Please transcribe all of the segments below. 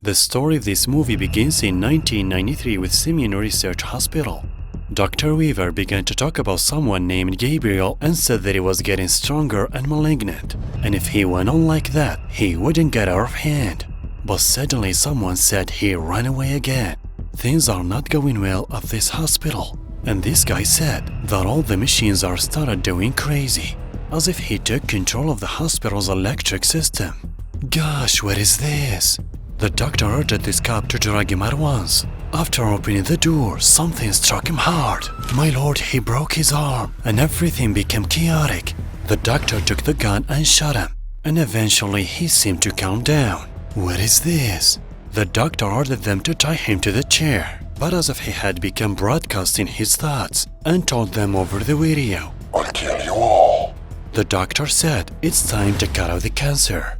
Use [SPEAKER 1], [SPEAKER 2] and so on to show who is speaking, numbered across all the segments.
[SPEAKER 1] The story of this movie begins in 1993 with Simeon Research Hospital. Dr. Weaver began to talk about someone named Gabriel and said that he was getting stronger and malignant, and if he went on like that, he wouldn't get out of hand. But suddenly someone said he ran away again. Things are not going well at this hospital, and this guy said that all the machines are started doing crazy, as if he took control of the hospital's electric system. Gosh, what is this? The doctor ordered this cop to drag him at once. After opening the door, something struck him hard. My lord, he broke his arm, and everything became chaotic. The doctor took the gun and shot him, and eventually he seemed to calm down. What is this? The doctor ordered them to tie him to the chair, but as if he had become broadcasting his thoughts and told them over the video.
[SPEAKER 2] I'll kill you all.
[SPEAKER 1] The doctor said it's time to cut out the cancer.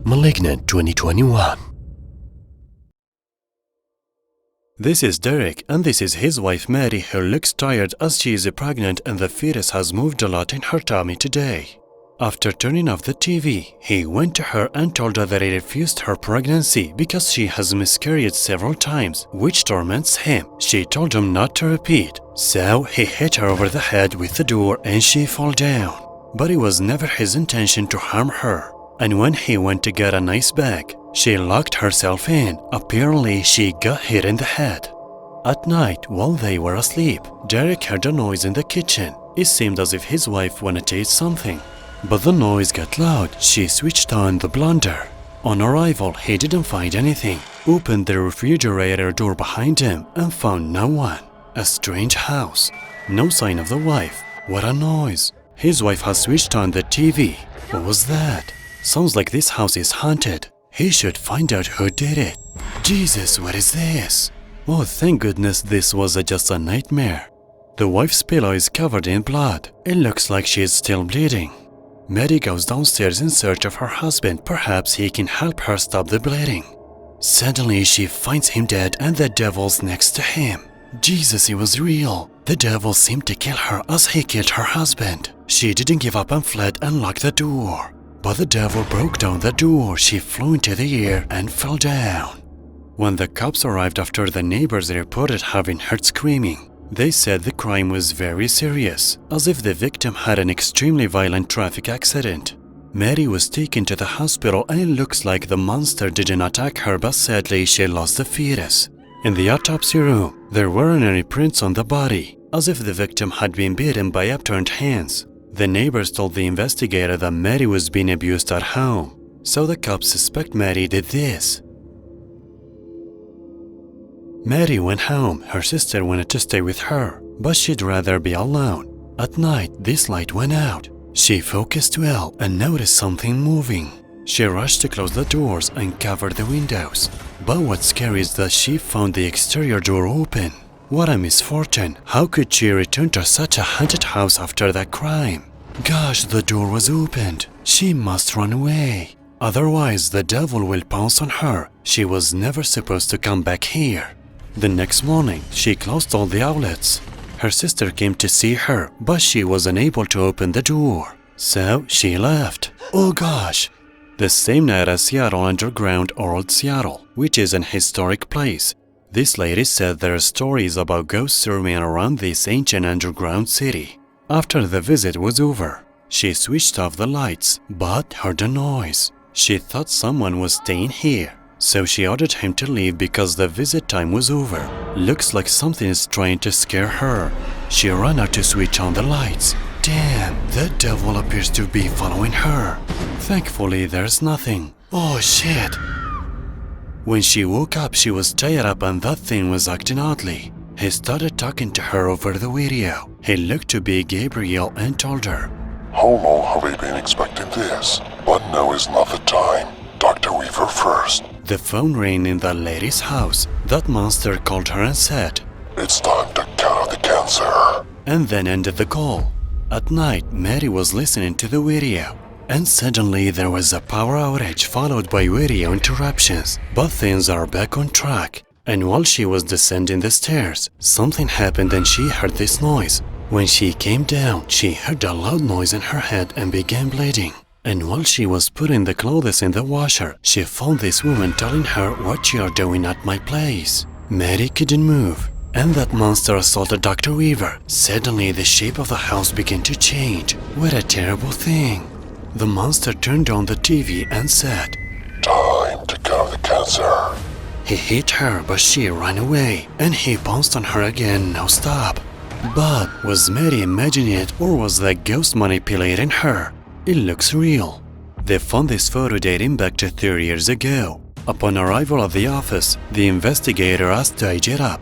[SPEAKER 1] Malignant 2021. This is Derek, and this is his wife Mary, who looks tired as she is pregnant and the fetus has moved a lot in her tummy today. After turning off the TV, he went to her and told her that he refused her pregnancy because she has miscarried several times, which torments him. She told him not to repeat, so he hit her over the head with the door and she fell down. But it was never his intention to harm her. And when he went to get an ice bag, she locked herself in. Apparently, she got hit in the head. At night, while they were asleep, Derek heard a noise in the kitchen. It seemed as if his wife wanted to eat something. But the noise got loud. She switched on the blender. On arrival, he didn't find anything. Opened the refrigerator door behind him and found no one. A strange house. No sign of the wife. What a noise. His wife has switched on the TV. What was that? Sounds like this house is haunted. He should find out who did it. Jesus, what is this? Oh, thank goodness this was just a nightmare. The wife's pillow is covered in blood. It looks like she is still bleeding. Mary goes downstairs in search of her husband. Perhaps he can help her stop the bleeding. Suddenly, she finds him dead and the devil's next to him. Jesus, he was real. The devil seemed to kill her as he killed her husband. She didn't give up and fled and locked the door. But the devil broke down the door. She flew into the air and fell down. When the cops arrived after the neighbors reported having heard screaming, they said the crime was very serious, as if the victim had an extremely violent traffic accident. Mary was taken to the hospital and it looks like the monster didn't attack her, but sadly she lost the fetus. In the autopsy room, there weren't any prints on the body, as if the victim had been beaten by upturned hands. The neighbors told the investigator that Mary was being abused at home, so the cops suspect Mary did this. Mary went home. Her sister wanted to stay with her, but she'd rather be alone. At night, this light went out. She focused well and noticed something moving. She rushed to close the doors and cover the windows. But what's scary is that she found the exterior door open. What a misfortune. How could she return to such a haunted house after that crime? Gosh, the door was opened. She must run away. Otherwise, the devil will pounce on her. She was never supposed to come back here. The next morning, she closed all the outlets. Her sister came to see her, but she was unable to open the door. So she left. Oh gosh! The same night as Seattle Underground or Old Seattle, which is an historic place. This lady said there are stories about ghosts roaming around this ancient underground city. After the visit was over, she switched off the lights, but heard a noise. She thought someone was staying here, so she ordered him to leave because the visit time was over. Looks like something is trying to scare her. She ran out to switch on the lights. Damn, the devil appears to be following her. Thankfully, there's nothing. Oh shit! When she woke up, she was tied up and that thing was acting oddly. He started talking to her over the video. He looked to be Gabriel and told her,
[SPEAKER 2] How long have we been expecting this? But now is not the time. Dr. Weaver first.
[SPEAKER 1] The phone rang in the lady's house. That monster called her and said,
[SPEAKER 2] It's time to cut out the cancer.
[SPEAKER 1] And then ended the call. At night, Mary was listening to the video. And suddenly there was a power outage followed by video interruptions. But things are back on track. And while she was descending the stairs, something happened and she heard this noise. When she came down, she heard a loud noise in her head and began bleeding. And while she was putting the clothes in the washer, she found this woman telling her what you are doing at my place. Mary couldn't move, and that monster assaulted Dr. Weaver. Suddenly, the shape of the house began to change. What a terrible thing. The monster turned on the TV and said,
[SPEAKER 2] "Time to cure the cancer."
[SPEAKER 1] He hit her, but she ran away, and he pounced on her again, no stop. But was Mary imagining it, or was the ghost manipulating her? It looks real. They found this photo dating back to 30 years ago. Upon arrival at the office, the investigator asked to age it up.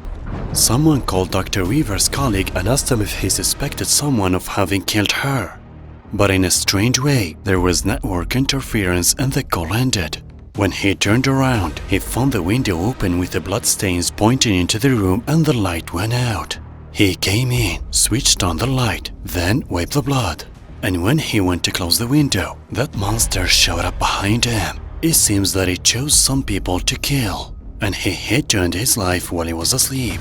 [SPEAKER 1] Someone called Dr. Weaver's colleague and asked him if he suspected someone of having killed her. But in a strange way, there was network interference and the call ended. When he turned around, he found the window open with the bloodstains pointing into the room and the light went out. He came in, switched on the light, then wiped the blood. And when he went to close the window, that monster showed up behind him. It seems that he chose some people to kill, and he had to end his life while he was asleep.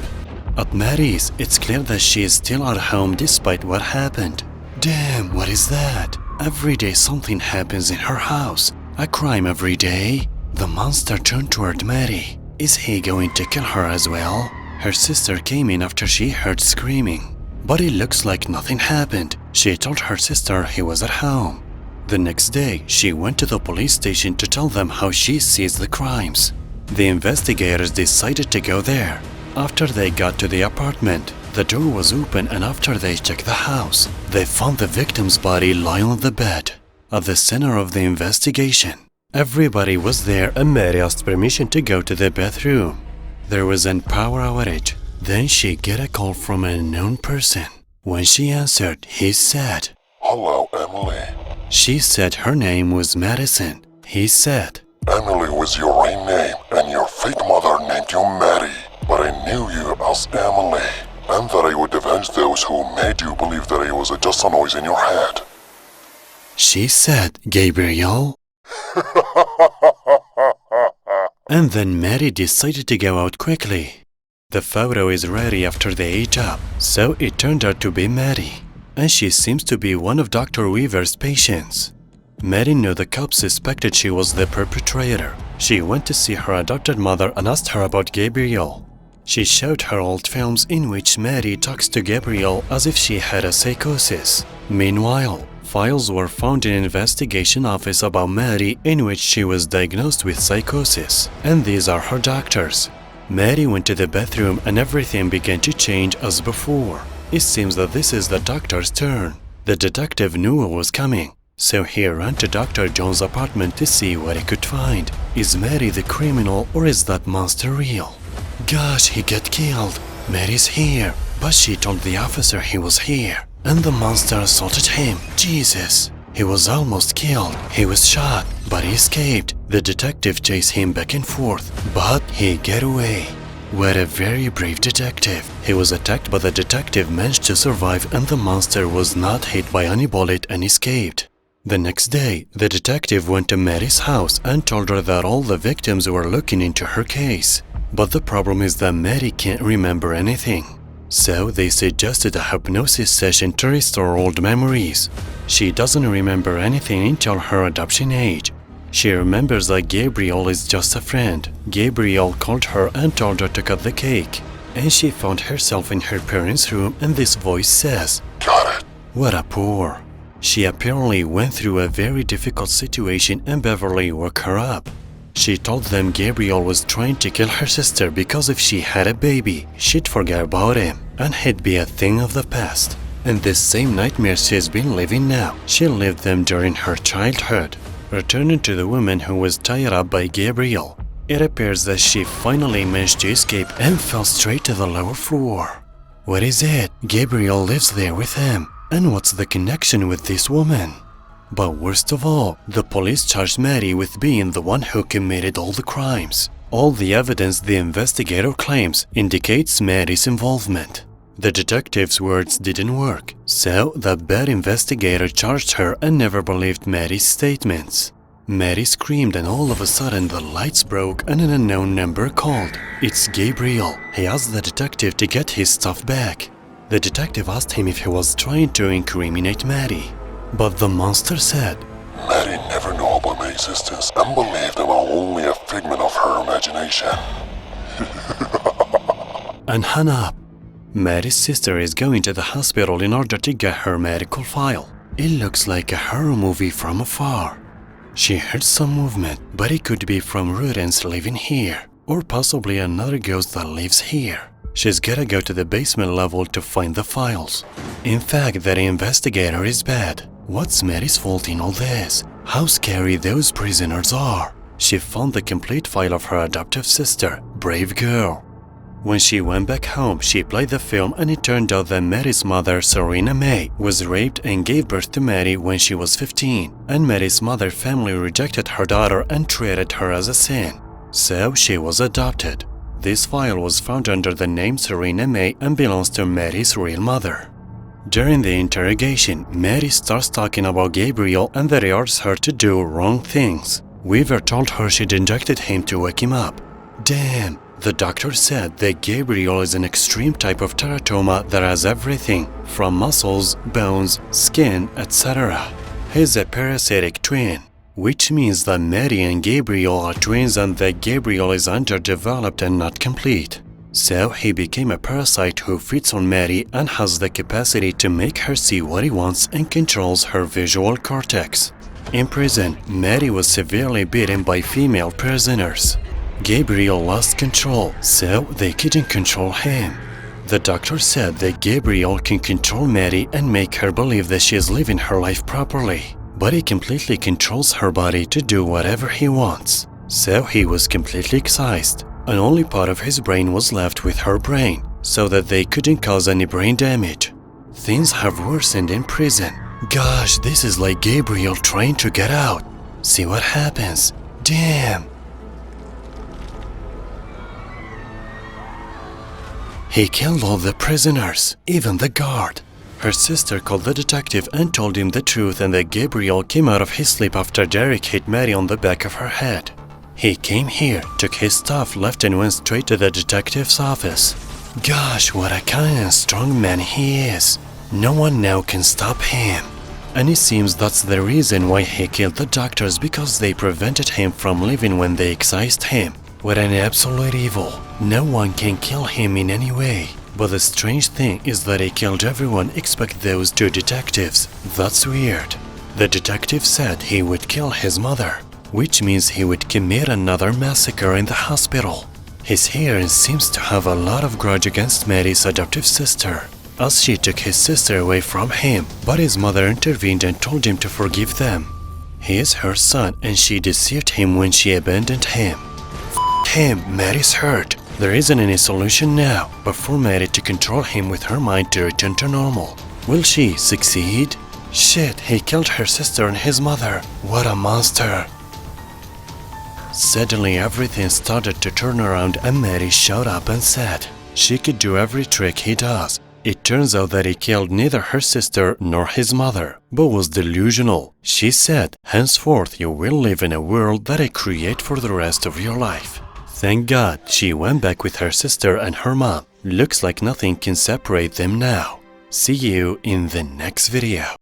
[SPEAKER 1] At Mary's, it's clear that she is still at home despite what happened. Damn, what is that? Every day something happens in her house. A crime every day. The monster turned toward Mary. Is he going to kill her as well? Her sister came in after she heard screaming. But it looks like nothing happened. She told her sister he was at home. The next day, she went to the police station to tell them how she sees the crimes. The investigators decided to go there. After they got to the apartment, the door was open, and after they checked the house, they found the victim's body lying on the bed. At the center of the investigation, everybody was there and Mary asked permission to go to the bathroom. There was a power outage. Then she got a call from an unknown person. When she answered, he said,
[SPEAKER 2] "Hello, Emily."
[SPEAKER 1] She said her name was Madison. He said,
[SPEAKER 2] "Emily was your real name, and your fake mother named you Mary. But I knew you as Emily, and that I would avenge those who made you believe that it was just a noise in your head."
[SPEAKER 1] She said, Gabriel? And then Mary decided to go out quickly. The photo is ready after they ate up, so it turned out to be Mary. And she seems to be one of Dr. Weaver's patients. Mary knew the cops suspected she was the perpetrator. She went to see her adopted mother and asked her about Gabriel. She showed her old films in which Mary talks to Gabriel as if she had a psychosis. Meanwhile, files were found in an investigation office about Mary in which she was diagnosed with psychosis, and these are her doctors. Mary went to the bathroom and everything began to change as before. It seems that this is the doctor's turn. The detective knew what was coming, so he ran to Dr. Jones' apartment to see what he could find. Is Mary the criminal, or is that monster real? Gosh, he got killed. Mary's here, but she told the officer he was here, and the monster assaulted him. Jesus. He was almost killed. He was shot, but he escaped. The detective chased him back and forth, but he got away. What a very brave detective. He was attacked, but the detective managed to survive, and the monster was not hit by any bullet and escaped. The next day, the detective went to Mary's house and told her that all the victims were looking into her case. But the problem is that Mary can't remember anything. So they suggested a hypnosis session to restore old memories. She doesn't remember anything until her adoption age. She remembers that Gabriel is just a friend. Gabriel called her and told her to cut the cake. And she found herself in her parents' room and this voice says,
[SPEAKER 2] "Got it."
[SPEAKER 1] What a poor. She apparently went through a very difficult situation and Beverly woke her up. She told them Gabriel was trying to kill her sister because if she had a baby, she'd forget about him and he'd be a thing of the past. And this same nightmare she's been living now, she lived them during her childhood. Returning to the woman who was tied up by Gabriel, it appears that she finally managed to escape and fell straight to the lower floor. What is it? Gabriel lives there with him. And what's the connection with this woman? But worst of all, the police charged Mary with being the one who committed all the crimes. All the evidence the investigator claims indicates Mary's involvement. The detective's words didn't work, so the bad investigator charged her and never believed Mary's statements. Mary screamed and all of a sudden the lights broke and an unknown number called. It's Gabriel. He asked the detective to get his stuff back. The detective asked him if he was trying to incriminate Mary. But the monster said,
[SPEAKER 2] Mary never knew about my existence and believed I'm only a figment of her imagination.
[SPEAKER 1] And hung up. Mary's sister is going to the hospital in order to get her medical file. It looks like a horror movie from afar. She heard some movement, but it could be from rodents living here, or possibly another ghost that lives here. She's gotta go to the basement level to find the files. In fact, that investigator is bad. What's Mary's fault in all this? How scary those prisoners are. She found the complete file of her adoptive sister, brave girl. When she went back home, she played the film and it turned out that Mary's mother, Serena May, was raped and gave birth to Mary when she was 15, and Mary's mother family rejected her daughter and treated her as a sin. So she was adopted. This file was found under the name Serena May and belongs to Mary's real mother. During the interrogation, Mary starts talking about Gabriel and that he orders her to do wrong things. Weaver told her she'd injected him to wake him up. Damn! The doctor said that Gabriel is an extreme type of teratoma that has everything from muscles, bones, skin, etc. He's a parasitic twin, which means that Mary and Gabriel are twins and that Gabriel is underdeveloped and not complete. So he became a parasite who feeds on Mary and has the capacity to make her see what he wants and controls her visual cortex. In prison, Mary was severely beaten by female prisoners. Gabriel lost control, so they couldn't control him. The doctor said that Gabriel can control Mary and make her believe that she is living her life properly, but he completely controls her body to do whatever he wants. So he was completely excised, and only part of his brain was left with her brain, so that they couldn't cause any brain damage. Things have worsened in prison. Gosh, this is like Gabriel trying to get out. See what happens. Damn. He killed all the prisoners, even the guard. Her sister called the detective and told him the truth and that Gabriel came out of his sleep after Derek hit Mary on the back of her head. He came here, took his stuff, left and went straight to the detective's office. Gosh, what a kind and strong man he is. No one now can stop him. And it seems that's the reason why he killed the doctors, because they prevented him from leaving when they excised him. What an absolute evil. No one can kill him in any way. But the strange thing is that he killed everyone except those two detectives. That's weird. The detective said he would kill his mother, which means he would commit another massacre in the hospital. His hearing seems to have a lot of grudge against Mary's adoptive sister, as she took his sister away from him, but his mother intervened and told him to forgive them. He is her son and she deceived him when she abandoned him. Him, Mary's hurt. There isn't any solution now, but for Mary to control him with her mind to return to normal. Will she succeed? Shit, he killed her sister and his mother. What a monster. Suddenly everything started to turn around and Mary showed up and said she could do every trick he does. It turns out that he killed neither her sister nor his mother, but was delusional. She said, henceforth you will live in a world that I create for the rest of your life. Thank God she went back with her sister and her mom. Looks like nothing can separate them now. See you in the next video.